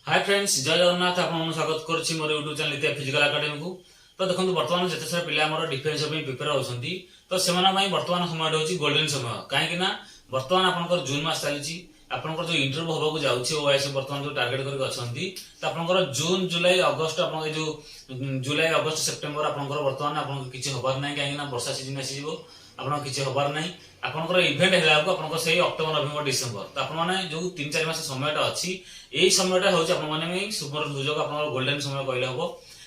Hi friends, जय जगन्नाथ। आपन स्वागत करुच्ची मोर यूट्यूब चैनल इतिहास फिजिकल एकेडमी को। तो देखो बर्तमान जिते सारा पिला हमर डिफेंस प्रिपेयर होती तो से बर्तमान समय हूँ गोल्डन समय कहीं बर्तमान आपंकर जून मास चली आपंकर जो इंटरव्यू होगा जाऊँगी ओएस बर्तमान जो टार्गेट करके तो आपंकर जून जुलाई अगस्ट आप जो जुलाई अगस्ट सेप्टेम्बर आपंकर बर्तमान आप किसी हबार ना कहीं वर्षा सीजन आसीज आप किसी हबार ना आपंकर इवेंट है आपंकर से अक्टोबर नवेम्बर डिसेम्बर तो आप जो 3-4 मास समयटा अच्छी यही समयटा हूँ आप सुपर सुजोग आप गोल्डन समय कहले हम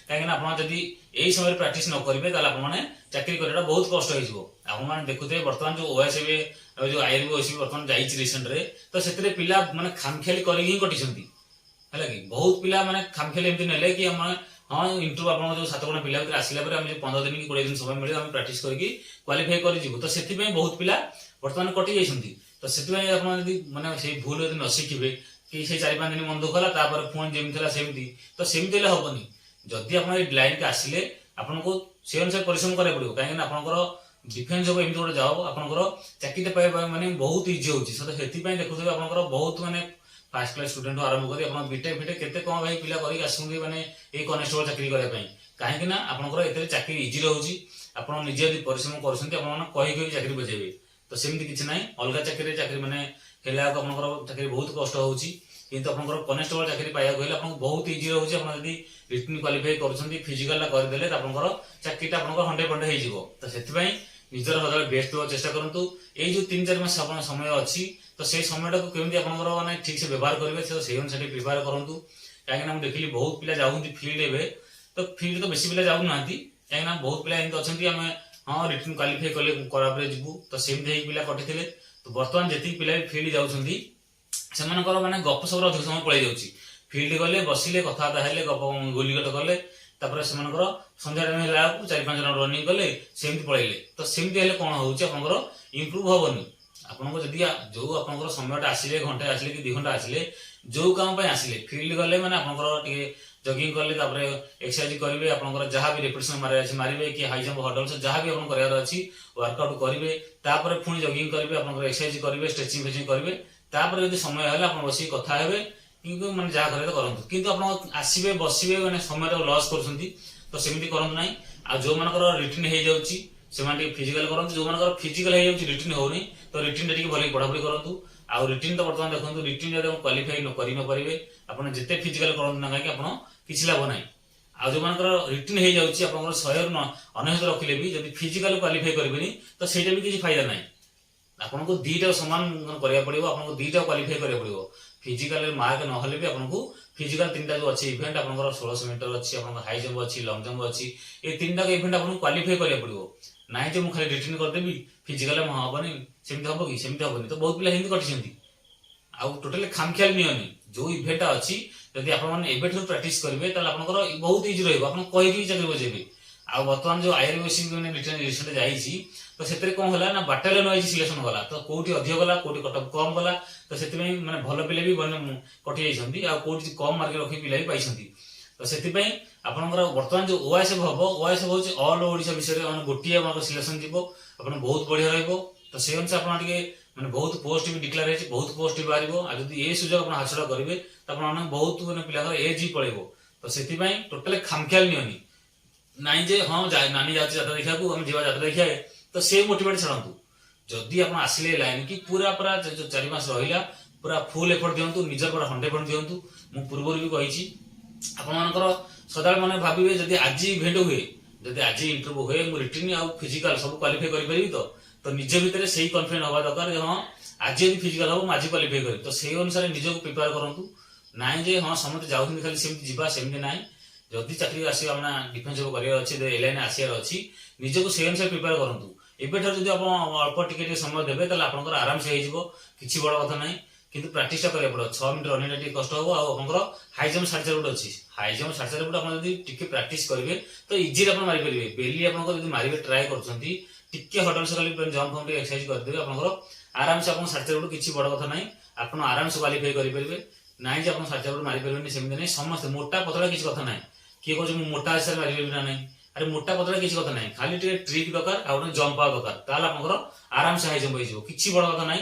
कहीं आप यही समय प्राक्ट न करेंगे आपने चाकरी करने बहुत कष्ट हो देखुए बर्तमान जो ओएस जो आईआरबी ओएस बर्तमान जाइए रिसेंट रे तो से पिला माने खामखियाली करके कटि है कि बहुत पिला माने खामखियाली एमती नेले कि हाँ इंटरव्यू आप जो 7 जण पिला आसला 15 दिन कि 20 दिन समय मिले प्राक्ट करके क्वालिफाई कर तो से बहुत पिला बर्तमान कटि जाइए तो से मैंने से भूल यदि न शिखे कि से 4-5 दिन मन दुख है पुणी जमी सेमती तो सेमती हेनी जदि आप लाइन के आसिले आपको से अनुसार परिश्रम करा पड़ो कहीं आप डिफेन्स हम एमती गोटे जॉब आपंकर चाकरी पाइबा माने बहुत इजी होती से देखुए आप बहुत माने फास्ट क्लास स्टूडेंट आरंभ कर बीटेक फिटेक केते कौन भाई पिला करके आसुँगी माने ये कनेस्टेबल चाकरी करने कहीं आपंकर एत चाकरी इजी रोचे आप निजे परिश्रम कर चाकरी बजेबे तो सेमती किसी ना अलग चाकरी मैंने चाकरी बहुत कष्ट होची किंतु आपंकर कनेस्टेबल चाकरी पाइबा गले आपको बहुत इजी रोचे आप रिटन क्वालिफाई कर फिजिकल करदे आपंकर चाकरी 100% हो तो से निजर सदा बेस्ट देवा चेष्टा करूँ ये जो 3-4 मास समय अच्छी तो से समय को केमी आप ठीक से व्यवहार करेंगे से अनुसार प्रिपेयर करूँ कहीं देखिए बहुत पिला जाऊँगी फील्ड एवं तो फील्ड तो बेसी पिला जाऊना कहीं बहुत पिला एमती अच्छा आम हाँ रिटन क्वालिफाई कले करापुर जीवु तो सेमती पिला कटि तो बर्तमान जी पिला फील्ड जाऊँगी से माने गप सब अधिक समय पड़े जाऊँगी फील्ड गले बसिले कथबार्ता गप गोलीगट कले से संध्या टाइम है 4-5 जन रनिंग कले सेमती पड़े तो सेमती कौन हो इम्प्रूव हेनी आपको जदि जो आप समयटा आसिले घंटे आसिले कि 2 घंटा आसिले जो काम आसिले फील्ड गले मैंने आपंकर जगिंग कले एक्सरसाइज करेंगे आप जहाँ भी रेपिटेशन मारे कि हाई जंप हडल्स जहाँ भी आप अच्छी वर्कआउट करेंगे पुणी जगिंग करेंगे आप एक्सरसाइज करेंगे स्ट्रेचिंग फेचिंग करेंगे जब समय है आप बस कथा हे कि मैंने जहाँ करें करूँ कि आप आसवे बसवे मैंने समय लॉस कर सेमती करूँ ना आ जो मान रिटर्न हो जाऊँगी से फिजिकल करूँ जो फिजिकल रिटर्न होनी तो रिटर्न टे भले पढ़ापढ़ी करूँ आउ रिटर्न तो बर्तमान देखो रिटर्न जब क्वालिफाई करेंगे आपने जिते फिजिकल करूँ ना कहीं आप किसी लाभ ना आ जो मान रिटर्न हो जाऊँगी आप 100 रखिले भी जब फिजिकल क्वालिफाई करेंगे तो सहीटा भी किसी फायदा ना आपको 2टा सामान करा पड़ो आपको 2टा क्वालिफाई करा पड़ो फिजिकल मार्क ना भी आपको फिजिकल 3टा जो अच्छी इवेंट आप 1600 मीटर अच्छी आप हाई जंप अच्छी लंग जंप अच्छी ये 3टा इवेंट आपको क्वालिफाई करा पड़ो ना जो मुझे रिटर्न करदेवी फिजिकल हेनी सेमती हम कि सेमती हेनी तो बहुत पिला हिंदी कटि आउ टोटाली खामखियाल नियनि जो इवेंटा अच्छी जदि आप प्राक्ट करेंगे आप बहुत इजी रही चाकरी बजेबे आ बर्तमान जो आईआरबी रिटर्न रिसेंट जाइए तो से कौन है ना बाटालियन वाइज सिलेक्शन गला तो कौटी अधिक गला कौटी कटअप कम गला तो से मैंने भल पिला भी कटि जाती कौटी कम मार्क रखी पिला भी पाई तो से आपंकर बर्तमान जो ओएसएफ हम ओएसएफ हूँ ऑल ओडिशा विषय में गोटे सिलेक्शन जीव आप बहुत बढ़िया रही से अनुसार आप मैंने बहुत पोस्ट भी डिक्लेयर है बहुत पोस्ट भी बाहर जब ये सुजोग आप हासिल करेंगे तो आप बहुत मैंने पिला एज ही पड़े तो से टोटाली खामखियाल नियनि नाई जे हाँ नानी जाती जात्रा देखा आम जा जात्रा देखा तो से मोटिवेट छाड़ू जदि आप आसिले लाइन कि पूरा पूरा जो 4 मास रहा पूरा फुल एफर्ट दिंतु निजर पूरा 100% दिंतु मुझे पूर्व भी कही आपर सदा मैंने भावे जब आज इवेंट हुए जब आज इंटरव्यू हुए मुझे रिटर्न आउ फिजिकल सब क्वालिफाई करें तो निज भितर से कन्फिडेंट हवा दरकार हाँ आज यदि फिजिकल हम आज क्वालिफाई करें तो से अनुसार निजक प्रिपेयर करूँ ना जे हाँ समस्त जाऊँ खाली सेमती जावा सेमती ना जदि चाकरी आसो डिफेन्स करार अच्छे एलाइन आसार अच्छी निजक से अनुसार प्रिपेयर करूँ एबेठार जब आप अल्प टिके समय देवे तो आप आराम से हो किसी बड़ कथा ना किंतु प्राक्टिस करा पड़ो 6 मिनट रनिंग कष्ट हम आपर हाई जंप 4.5 फुट अच्छी हाई जंप 4.5 फुट आप प्राक्टिस करेंगे तो इजी आप मारिपारे बेली आप मारे ट्राए कर हडल्स कल जंप हम एक्सरसाइज करदे आप आराम से आप 4.5 फुट किसी बड़ कथा ना आप आराम से क्वालिफाई करेंगे ना आप 4.5 फुट मारिपारे सेमती नहीं समस्त मोटा पतला किसी कथा ना किए कह मोटा हिसाब से मारे ना ना अरे मोटा पतला किसी कथा ना खाली ट्रिक दरकार आ जंप आ दरकार आप आराम से हाई जंप हो किसी बड़ कथा ना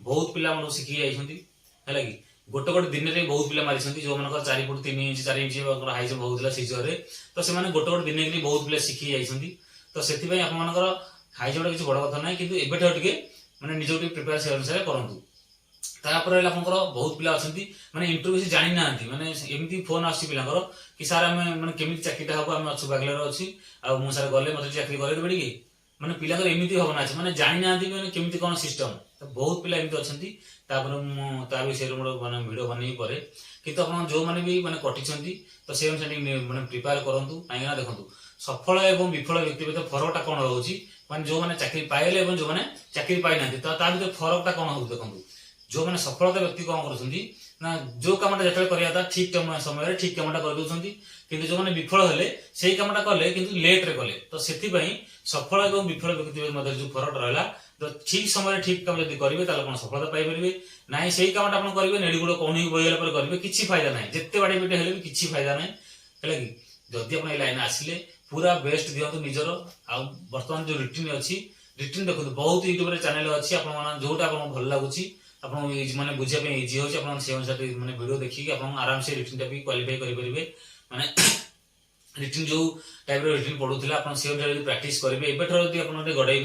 बहुत पिला शिखी जाती है कि गोटे गोटे दिन में बहुत पिला मारी जो मान 4 foot 3 inch 4 inch high jump होता सीजर तो से गोटे गोटे दिन में बहुत पिला शिखी जाइए तो से आपर हाई जंप किसी बड़ कथा ना कि एबे मैंने निज प्रिपेयर से अनुसार करूँ तापर बहुत पिला अच्छा मैंने इंटरव्यू से जानी ना मैंने एमती फोन आसी पिलांकर कि सार आम मैंने केमी चाकरी हम आम अच्छु बांग्लार अच्छी आउ सार गले मतलब चाकरी करे पड़े कि मैंने पिला एमती भावना अच्छे मैंने जानी ना मैंने केमी कौन सिस्टम तो बहुत पिला एमती अच्छा मुझे विषय मैंने भिड बन परे कि जो मैंने भी मैंने कटिंट तो से अनुसार मैंने प्रिपेयर करूँ कहीं देखो सफल और विफल व्यक्ति फरकटा कौन रोचे मैंने जो मैंने चाकरी पाइले जो मैंने चाकरी पाई ना तो फरकटा कौन हो देखो जो मैंने सफलता व्यक्ति कौन कर जो कमटा जो करवा ठीक समय ठीक कमटा कर किंतु जो मैंने विफल हेले से कमटा कले कि लेट्रे कले तो से सफल और विफल व्यक्ति मध्य जो फरक रहा तो ठीक समय ठीक काम जब करेंगे कौन सफलता पाइपर ना से कमटा आप करेंगे नेड़ी गुड़ कौन बहीगला करेंगे किसी फायदा ना जिते बाड़ी पिटे हेल्ले भी किसी फायदा ना है कि जदि आप लाइन आसिले पूरा बेस्ट दिंतु निजर आ बर्तमान जो रिटिन अच्छी रिटिन देखो बहुत यूट्यूब चैनल अच्छी आप जोटा आप भल लगुच मैंने बुझापी इजी हो से अनुसार मैंने वीडियो देखिए आप आराम से रिटिन भी क्वालिफाई करेंगे मैंने रिटिन जो टाइप रिटिन पढ़ुला आप से अनुसार प्राक्ट करेंगे एबेठी आप गड़े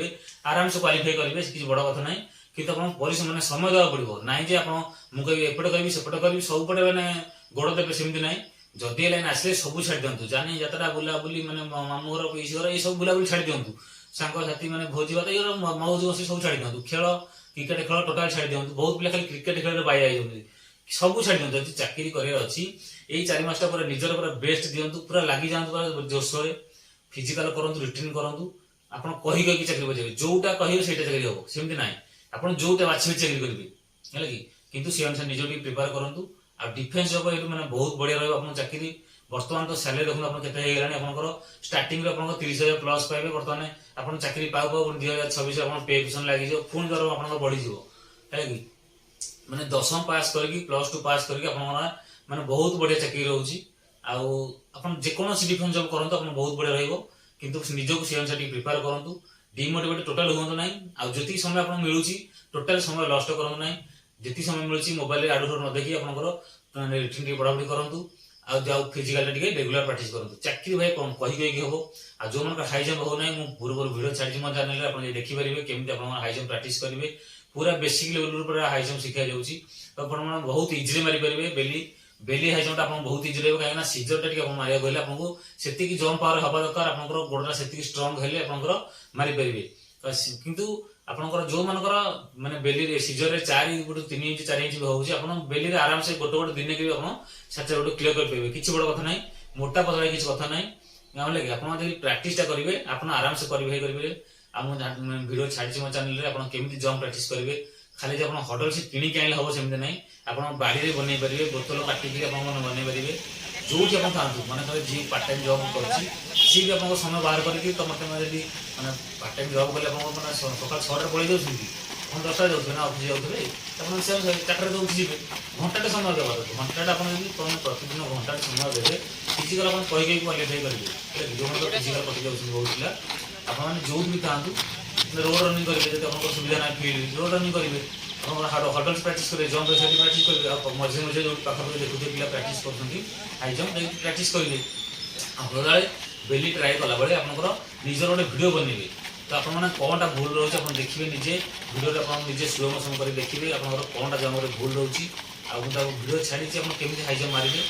आराम से क्वालिफाई करेंगे किसी बड़ कथा ना कि परिश्रम मैंने समय देवा पड़ो ना जे आप मुझे एपटे करी सेपटे करी सबुपटे मैंने गोड़ देवे सेमती ना जदि लाइन आसे सब छाड़ दिंतु जानी यात्रा बुलाबुली मैंने मामू घर पीसी घर ये सब बुलाबुली छाड़ दिंतु सांगसाथी मैंने भोजी भात ये मौज मस्ती सब छाड़ दिंतु खेल क्रिकेट खेल टोटाल छाड़ दिंतु बहुत पिला खाली क्रिकेट खेल बाई आई सब छाड़ दिंतु जब चाकरी करार अच्छी यही 4 मास पूरा निजर पूरा बेस्ट दिंतु पूरा लगी जातु पूरा जोशरे फिजिकाल करूँ रिटिन करूँ आप कही चाकरी बजे जोटा कहे से चाकरी हम सेमती ना आप जोटा बाछी चाकरी करेंगे है कि से अनुसार निज प्रिपेयर करूँ आ डिफेन्स जब ये मैंने बहुत बढ़िया रहा चाकरी बर्तमान तो सैलरी देखो आप स्टार्टिंग 30,000 प्लस पाइबे बर्तमान आप चाकरी पाऊ पाऊ 2026 पे पिशन लगी पुणी दर आप बढ़ीज है कि मैंने 10वीं पास करके +2 पास करके मैंने बहुत बढ़िया चाकरी रोचे आकोसी डिफेन्स जब करूँ आप बहुत बढ़िया रही निजक से अनुसार प्रिपेयर करूँ डिमोटिवेट टोटाल हूँ ना आती समय आप मिलूँ टोटाल समय लस्ट करूँ ना जी समय मिलूँ मोबाइल आडू न देखिए आप रिटिन पढ़ापढ़ी करूँ आउ फिजिकाल रेगुलर प्राक्ट करूँ चाकरी भाई कौन कही हम आ जो मन हाई जंप हो ना मुझे पूर्व भिडियो छाड़ी मो चैनल आप देखिपारे केमी आप हाई जंप प्राक्ट करेंगे पूरा बेसिक लेवल पूरा हाई जंप शिखा जाऊँगी तो आप बहुत इजिली मारिपारे बेली बेली हाई जंप आप बहुत इजी रहा कहीं सीजर टा मारे गले आपको से जंप पावर हवा दरकार आप गोड़ा से स्ट्रंग हेल्ले आप मारिपारे किंतु आपंकर जो मानकर मैंने बेली सीजर 4 फुट 3 इंच 4 इंच भी हो बेली आराम से गोटे गोटे दिन के आप गोटे क्लियर करेंगे किसी बड़ कथा ना मोटा पतला किसी कथा ना कि आप प्राक्ट करेंगे आप आराम से करेंगे भिडियो छाड़ी मो चैनल आप केमी जंप प्राक्ट करेंगे खाली जो आप हडल से किणी आने हम सेमती ना आप बाड़ी बनई पारे बोतल काटिक बनई पारे जो आप था मैंने कहे जी पार्ट टाइम जब कर सी भी आप समय बाहर करके तो मतलब मैंने पार्ट टाइम जब कले मैंने सकाल 6 पलि जाऊँ हम 10टा जाऊँ ना अफिस जाऊँगे आप चार्टे दौड़ जी घंटाटे समय देवा घंटाटा आप प्रतिदिन घंटाटे समय देते फिजिकाल आप कही क्वालिफाई करेंगे जो फिजिकाल कटि जाऊँ बहुत पिला आपने जो भी था रोड रनिंग करेंगे जब आप सुविधा ना फील्ड रोड रनिंग करेंगे हडल प्राक्ट करेंगे जंप प्राक्ट करेंगे मझे मझे जो पाखे देखते पिला प्राक्ट कर हाई जंप प्राक्ट करेंगे आप बेली ट्राए कला बेले आप निजर गोटे भिड बनइबे तो आपने कौनटा भूल रोचे आप देखिए निजे भिडियो आप निजे स्लो मोशन कर देखिए आप कौनटा जंप भूल रोचे आपको भिडियो छाड़ी आप केमी हाई जंप मारे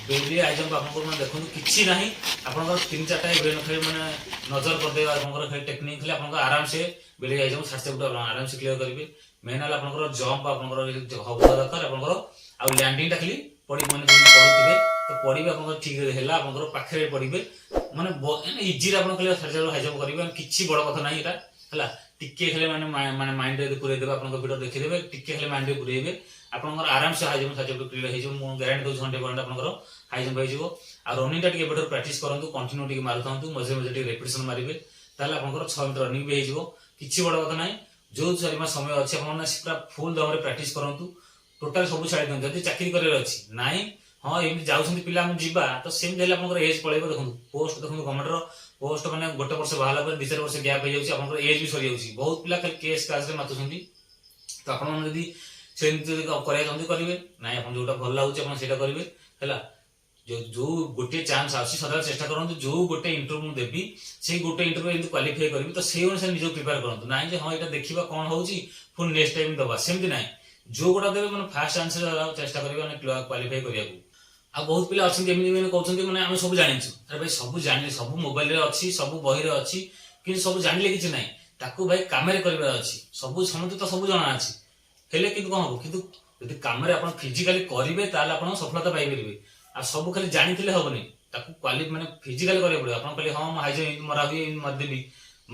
बेली हाई जंप आपको देखो किसी ना आप 3-4टा ब्रेन खेल मैंने नजर करदे आप टेक्निक खेल आप आराम से बेली हाई जंप 60 फुट आराम से क्लियर करेंगे मेन है आप जंप आप दरकार आप लैंडिंग खाली पड़ी मैंने पढ़ुवे तो पढ़े आप ठीक है आप पाखे पढ़े मैंने इजी आप हाई जंप करेंगे किसी बड़ कथा ना यहाँ टिके खेले मैंने माइंड पूरेदेवे आप भिडियो देखीदे टिके खेले माइंड पूरेबे आप आराम से हाई जंप क्लियर हो ग्यारंटी दूसरी घंटे पर आप हाई जंप हो रनिंग टा प्राक्ट करूँ कंटिन्यू मारुता मझे मझे रेपिटेसन मारे ताल आप 6 मीटर रनिंग भी हो किसी बड़ कथा ना जो 4 मास समय अच्छे पूरा फुल दम प्राक्ट करूँ टोटाल सब छाड़ दिखाते जब चाकरी कर ना हाँ एमती जाऊँ पिला जीवा तो सेमती आप एज पड़े देखो पोस्ट देखो गवर्नमेंट पोस्ट मैंने गोटे वर्ष बाहर 2-4 वर्ष गैप हो जाए एज भी सरी जाऊँगी बहुत पिला केस कास मातुंट तो आप ସେମିତି ଯଦି କରିବା ଚାହୁଁଛନ୍ତି କରିବେ, ନାଇଁ ଆପଣ ଯୋଉଟା ଭଲ ଲାଗୁଛି ଆପଣ ସେଇଟା କରିବେ ହେଲା। ଯୋଉ ଗୋଟିଏ ଚାନ୍ସ ଆସୁଛି ସଦାବେଳେ ଚେଷ୍ଟା କରନ୍ତୁ ଯୋଉ ଗୋଟେ ଇଣ୍ଟରଭ୍ୟୁ ମୁଁ ଦେବି ସେଇ ଗୋଟେ ଇଣ୍ଟରଭ୍ୟୁ ଯେମିତି କ୍ୱାଲିଫାଇ କରିବି, ତ ସେଇ ଅନୁସାରେ ନିଜକୁ ପ୍ରିପେୟାର କରନ୍ତୁ। ନାହିଁ ଯେ ହଁ ଏଇଟା ଦେଖିବା କଣ ହଉଛି ପୁଣି ନେକ୍ସଟ ଟାଇମ ଦବା, ସେମିତି ନାହିଁ। ଯୋଉ ଗୋଟା ଦେବେ ମାନେ ଫାଷ୍ଟ ଆନ୍ସର ଚେଷ୍ଟା କରିବେ ମାନେ କ୍ୱାଲିଫାଇ କରିବାକୁ। ଆଉ ବହୁତ ପିଲା ଅଛନ୍ତି ଏମିତି ମାନେ କହୁଛନ୍ତି ମାନେ ଆମେ ସବୁ ଜାଣିଛୁ। ଆରେ ଭାଇ ସବୁ ଜାଣିଲେ, ସବୁ ମୋବାଇଲରେ ଅଛି, ସବୁ ବହିରେ ଅଛି, କିନ୍ତୁ ସବୁ ଜାଣିଲେ କିଛି ନାହିଁ। ତାକୁ ଭାଇ କାମରେ କରିବାର ଅଛି। ସବୁ ସମସ୍ତେ ତ ସବୁ ଜଣା ଅଛି, ହେଲେ କିନ୍ତୁ କଣ ହବ, କିନ୍ତୁ ଯଦି କାମରେ ଆପଣ ଫିଜିକାଲି କରିବେ ତାହେଲେ ଆପଣ ସଫଳତା ପାଇପାରିବେ। ଆଉ ସବୁ ଖାଲି ଜାଣିଥିଲେ ହବନି, ତାକୁ ମାନେ ଫିଜିକାଲି କରିବାକୁ ପଡିବ। ଆପଣ କହିଲେ ହଁ ମୁଁ ହାଇ ଜମ୍ପ ମରା ହୁଏ ମାରିଦେବି,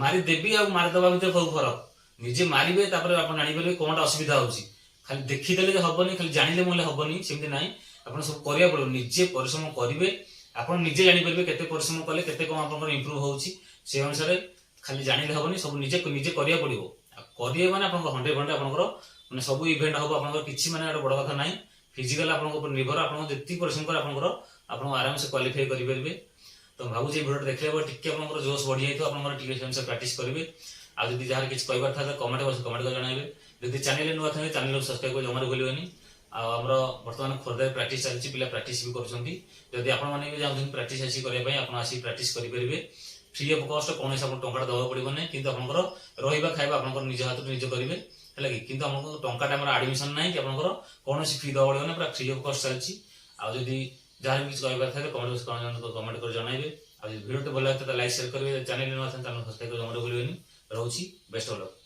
ମାରିଦେବି ଆଉ ମାରିଦବା ଭିତରେ ବହୁତ ଫରକ। ନିଜେ ମାରିବେ ତାପରେ ଆପଣ ଜାଣିପାରିବେ କଣଟା ଅସୁବିଧା ହଉଛି। ଖାଲି ଦେଖିଦେଲେ ଯେ ହବନି, ଖାଲି ଜାଣିଲେ ମଲେ ହବନି, ସେମିତି ନାହିଁ। ଆପଣ ସବୁ କରିବାକୁ ପଡିବ, ନିଜେ ପରିଶ୍ରମ କରିବେ। ଆପଣ ନିଜେ ଜାଣିପାରିବେ କେତେ ପରିଶ୍ରମ କଲେ କେତେ କଣ ଆପଣଙ୍କର ଇମ୍ପ୍ରୁଭ ହଉଛି। ସେ ଅନୁସାରେ ଖାଲି ଜାଣିଲେ ହବନି, ସବୁ ନିଜେ ନିଜେ କରିବାକୁ ପଡିବ। ଆଉ କରିବେ ମାନେ ଆପଣଙ୍କ 100% ଆପଣଙ୍କର ମାନେ ସବୁ ଇଭେଣ୍ଟ ହବ ଆପଣଙ୍କର, କିଛି ମାନେ ଗୋଟେ ବଡ କଥା ନାହିଁ। ଫିଜିକାଲ ଆପଣଙ୍କ ଉପରେ ନିର୍ଭର, ଆପଣଙ୍କ ଯେତିକି ପରିଶ୍ରମ করে ଆପଣଙ୍କର ଆପଣ ଆରାମସେ କ୍ୱାଲିଫାଇ କରିପାରିବେ। ତ ଭାବୁଛି এই ଭିଡିଓଟା ଦେଖିଲା ପରେ ଟିକେ ଆପଣଙ୍କର ଜୋଶ ବଢିଯାଇଥିବ, ଆପଣଙ୍କର ଟିକେ ସେମିତି ପ୍ରାକ୍ଟିସ କରିବେ। ଆଉ ଯଦି ଯାହାର କିଛି କହିବାର ଥାଏ କମେଣ୍ଟ କରି ଜଣାଇବେ। ଯଦି ଚ୍ୟାନେଲରେ ନୂଆ ଥାନ୍ତି ଚ୍ୟାନେଲକୁ ସବସ୍କ୍ରାଇବ କରି ଜମାରୁ ଭୁଲିବେନି। ଆଉ ଆମର ବର୍ତ୍ତମାନ ଖୋର୍ଦ୍ଧାରେ ପ୍ରାକ୍ଟିସ ଚାଲିଛି, ପିଲା ପ୍ରାକ୍ଟିସ ବି କରୁଛନ୍ତି। ଯଦି ଆପଣମାନେ ବି ଚାହୁଁଛନ୍ତି ପ୍ରାକ୍ଟିସ ଆସି କରିବା ପାଇଁ, ଆପଣ ଆସି ପ୍ରାକ୍ଟିସ କରିପାରିବେ ଫ୍ରି ଅଫ୍ କଷ୍ଟ। କୌଣସି ଆପଣ ଟଙ୍କାଟା ଦେବାକୁ ପଡିବ ନାହିଁ, କିନ୍ତୁ ଆପଣଙ୍କର ରହିବା ଖାଇବା ଆପଣଙ୍କର ନିଜ ହାତରୁ ନିଜେ କରିବେ ହେଲା କି। କିନ୍ତୁ ଆମକୁ ଟଙ୍କାଟା ଆମର ଆଡମିସନ ନାହିଁ କି ଆପଣଙ୍କର କୌଣସି ଫି ଦେବାକୁ ପଡିବ ନାହିଁ, ପୁରା ଫ୍ରି ଅଫ୍ କଷ୍ଟ ଚାଲିଛି। ଆଉ ଯଦି ଯାହାର କିଛି କହିବାର ଥାଏ କମେଣ୍ଟ କରି ଜଣାଇବେ। ଆଉ ଯଦି ଭିଡିଓଟି ଭଲ ଲାଗିଥାଏ ଲାଇକ୍ ସେୟାର କରିବେ, ଚ୍ୟାନେଲ ନୂଆ ଥାନ୍ତି ଚ୍ୟାନେଲ ସବସ୍କ୍ରାଇବ କରି ଜମାରୁ ଭୁଲିବେନି। ରହୁଛି, ବେଷ୍ଟ ଅଫ୍ ଲକ୍।